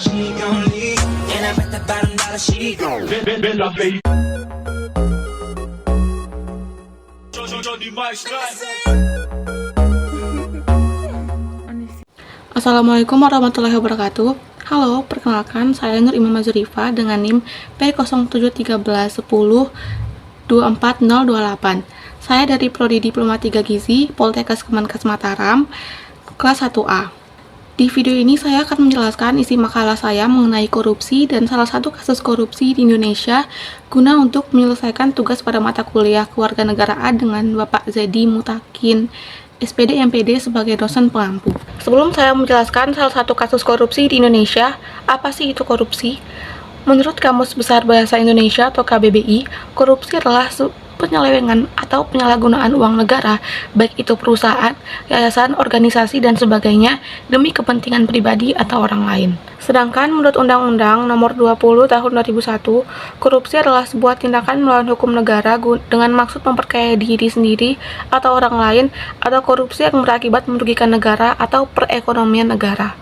She gon' leave, and I bet the bottom dollar she gon' Bella baby. Assalamualaikum warahmatullahi wabarakatuh. Halo, perkenalkan saya Nur Imam Azurifa dengan NIM P0713102428. Saya dari Prodi Diploma 3 Gizi, Poltekkes Kemenkes Mataram, kelas 1A. Di video ini saya akan menjelaskan isi makalah saya mengenai korupsi dan salah satu kasus korupsi di Indonesia guna untuk menyelesaikan tugas pada mata kuliah Kewarganegaraan dengan Bapak Zedi Mutakin, SPD MPD sebagai dosen pengampu. Sebelum saya menjelaskan salah satu kasus korupsi di Indonesia, apa sih itu korupsi? Menurut Kamus Besar Bahasa Indonesia atau KBBI, korupsi adalah penyelewengan atau penyalahgunaan uang negara, baik itu perusahaan, yayasan, organisasi, dan sebagainya, demi kepentingan pribadi atau orang lain. Sedangkan menurut Undang-Undang Nomor 20 Tahun 2001, korupsi adalah sebuah tindakan melawan hukum negara dengan maksud memperkaya diri sendiri atau orang lain, atau korupsi yang berakibat merugikan negara atau perekonomian negara.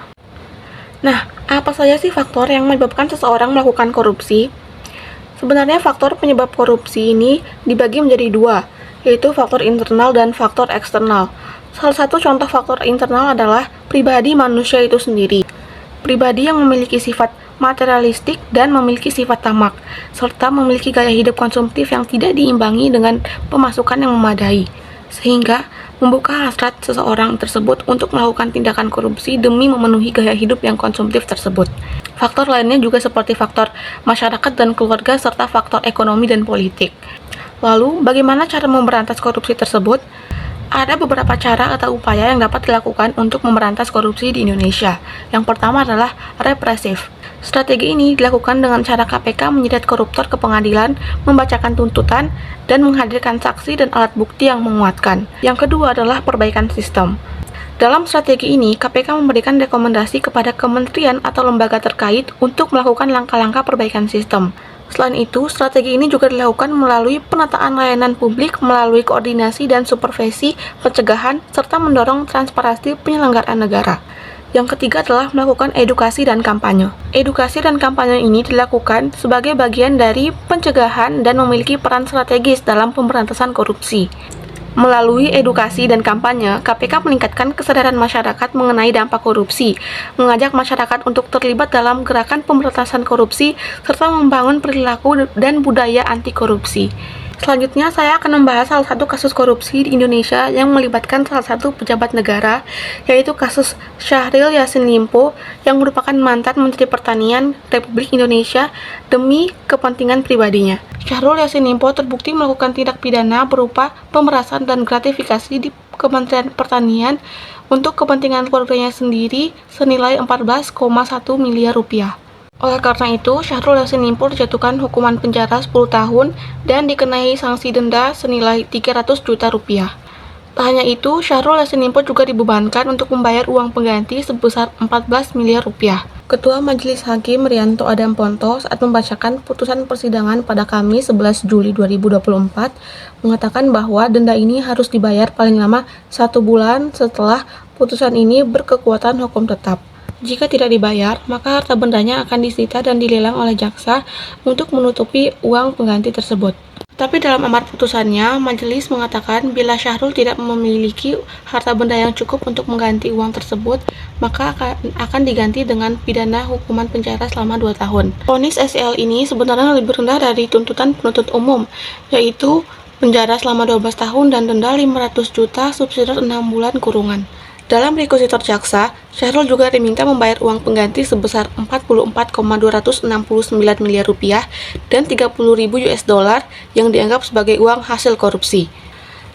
Nah, apa saja sih faktor yang menyebabkan seseorang melakukan korupsi? Sebenarnya faktor penyebab korupsi ini dibagi menjadi dua, yaitu faktor internal dan faktor eksternal. Salah satu contoh faktor internal adalah pribadi manusia itu sendiri. Pribadi yang memiliki sifat materialistik dan memiliki sifat tamak, serta memiliki gaya hidup konsumtif yang tidak diimbangi dengan pemasukan yang memadai, sehingga membuka hasrat seseorang tersebut untuk melakukan tindakan korupsi demi memenuhi gaya hidup yang konsumtif tersebut. Faktor lainnya juga seperti faktor masyarakat dan keluarga serta faktor ekonomi dan politik. Lalu, bagaimana cara memberantas korupsi tersebut? Ada beberapa cara atau upaya yang dapat dilakukan untuk memberantas korupsi di Indonesia. Yang pertama adalah represif. Strategi ini dilakukan dengan cara KPK menyeret koruptor ke pengadilan, membacakan tuntutan, dan menghadirkan saksi dan alat bukti yang menguatkan. Yang kedua adalah perbaikan sistem. Dalam strategi ini, KPK memberikan rekomendasi kepada kementerian atau lembaga terkait untuk melakukan langkah-langkah perbaikan sistem. Selain itu, strategi ini juga dilakukan melalui penataan layanan publik, melalui koordinasi dan supervisi pencegahan, serta mendorong transparansi penyelenggaraan negara. Yang ketiga adalah melakukan edukasi dan kampanye. Edukasi dan kampanye ini dilakukan sebagai bagian dari pencegahan dan memiliki peran strategis dalam pemberantasan korupsi. Melalui edukasi dan kampanye, KPK meningkatkan kesadaran masyarakat mengenai dampak korupsi, mengajak masyarakat untuk terlibat dalam gerakan pemberantasan korupsi, serta membangun perilaku dan budaya anti korupsi. Selanjutnya, saya akan membahas salah satu kasus korupsi di Indonesia yang melibatkan salah satu pejabat negara, yaitu kasus Syahril Yassin Limpo yang merupakan mantan Menteri Pertanian Republik Indonesia demi kepentingan pribadinya. Syahrul Yassin Limpo terbukti melakukan tindak pidana berupa pemerasan dan gratifikasi di Kementerian Pertanian untuk kepentingan keluarganya sendiri senilai 14,1 miliar rupiah. Oleh karena itu, Syahrul Yassin Limpo dijatuhkan hukuman penjara 10 tahun dan dikenai sanksi denda senilai 300 juta rupiah. Tak hanya itu, Syahrul Yassin Limpo juga dibebankan untuk membayar uang pengganti sebesar 14 miliar rupiah. Ketua Majelis Hakim Rianto Adam Ponto saat membacakan putusan persidangan pada Kamis 11 Juli 2024 mengatakan bahwa denda ini harus dibayar paling lama 1 bulan setelah putusan ini berkekuatan hukum tetap. Jika tidak dibayar, maka harta bendanya akan disita dan dilelang oleh jaksa untuk menutupi uang pengganti tersebut. Tapi dalam amar putusannya, majelis mengatakan bila Syahrul tidak memiliki harta benda yang cukup untuk mengganti uang tersebut, maka akan diganti dengan pidana hukuman penjara selama 2 tahun. Vonis SEL ini sebenarnya lebih rendah dari tuntutan penuntut umum, yaitu penjara selama 12 tahun dan denda 500 juta subsidi 6 bulan kurungan. Dalam rekuisitor jaksa, Syahrul juga diminta membayar uang pengganti sebesar 44,269 miliar rupiah dan 30.000 US dollar yang dianggap sebagai uang hasil korupsi.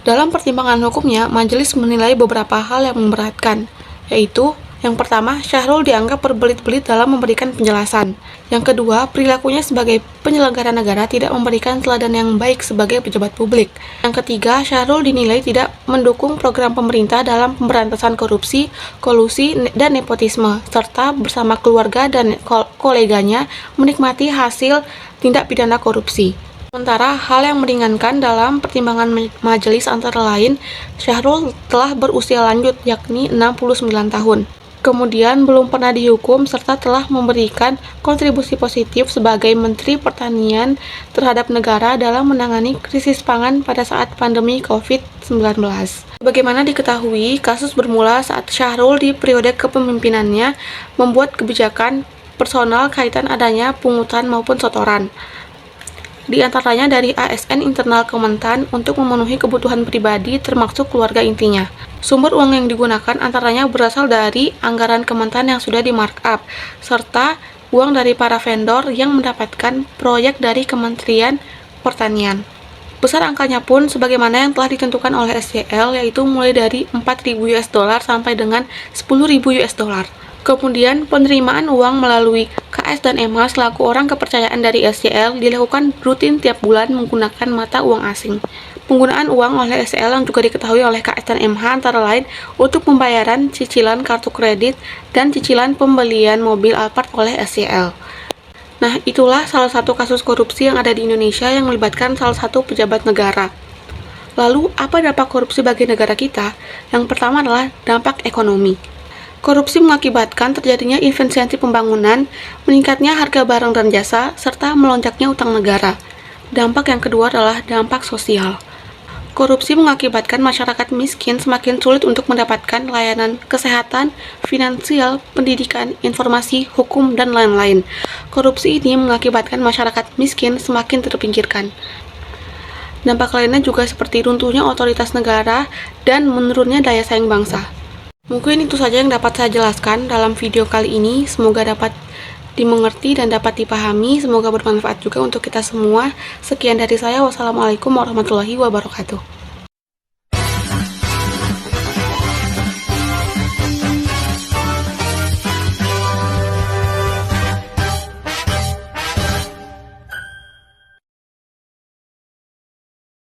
Dalam pertimbangan hukumnya, majelis menilai beberapa hal yang memberatkan, yaitu yang pertama, Syahrul dianggap berbelit-belit dalam memberikan penjelasan. Yang kedua, perilakunya sebagai penyelenggara negara tidak memberikan teladan yang baik sebagai pejabat publik. Yang ketiga, Syahrul dinilai tidak mendukung program pemerintah dalam pemberantasan korupsi, kolusi, dan nepotisme, serta bersama keluarga dan koleganya menikmati hasil tindak pidana korupsi. Sementara hal yang meringankan dalam pertimbangan majelis antara lain, Syahrul telah berusia lanjut yakni 69 tahun. kemudian belum pernah dihukum serta telah memberikan kontribusi positif sebagai Menteri Pertanian terhadap negara dalam menangani krisis pangan pada saat pandemi COVID-19. Bagaimana diketahui, kasus bermula saat Syahrul di periode kepemimpinannya membuat kebijakan personal kaitan adanya pungutan maupun setoran. Di antaranya dari ASN internal Kementan untuk memenuhi kebutuhan pribadi termasuk keluarga intinya. Sumber uang yang digunakan antaranya berasal dari anggaran Kementan yang sudah di-markup, serta uang dari para vendor yang mendapatkan proyek dari Kementerian Pertanian. Besar angkanya pun sebagaimana yang telah ditentukan oleh SCL, yaitu mulai dari 4.000 US dollar sampai dengan 10.000 US dollar. Kemudian penerimaan uang melalui KS dan MH selaku orang kepercayaan dari SCL dilakukan rutin tiap bulan menggunakan mata uang asing. Penggunaan uang oleh SCL yang juga diketahui oleh KS dan MH antara lain untuk pembayaran cicilan kartu kredit dan cicilan pembelian mobil Alphard oleh SCL. Nah, itulah salah satu kasus korupsi yang ada di Indonesia yang melibatkan salah satu pejabat negara. Lalu, apa dampak korupsi bagi negara kita? Yang pertama adalah dampak ekonomi. Korupsi mengakibatkan terjadinya efisiensi pembangunan, meningkatnya harga barang dan jasa, serta melonjaknya utang negara. Dampak yang kedua adalah dampak sosial. Korupsi mengakibatkan masyarakat miskin semakin sulit untuk mendapatkan layanan kesehatan, finansial, pendidikan, informasi, hukum, dan lain-lain. Korupsi ini mengakibatkan masyarakat miskin semakin terpinggirkan. Dampak lainnya juga seperti runtuhnya otoritas negara dan menurunnya daya saing bangsa. Mungkin itu saja yang dapat saya jelaskan dalam video kali ini. Semoga dapat dimengerti dan dapat dipahami. Semoga bermanfaat juga untuk kita semua. Sekian dari saya. Wassalamualaikum warahmatullahi wabarakatuh.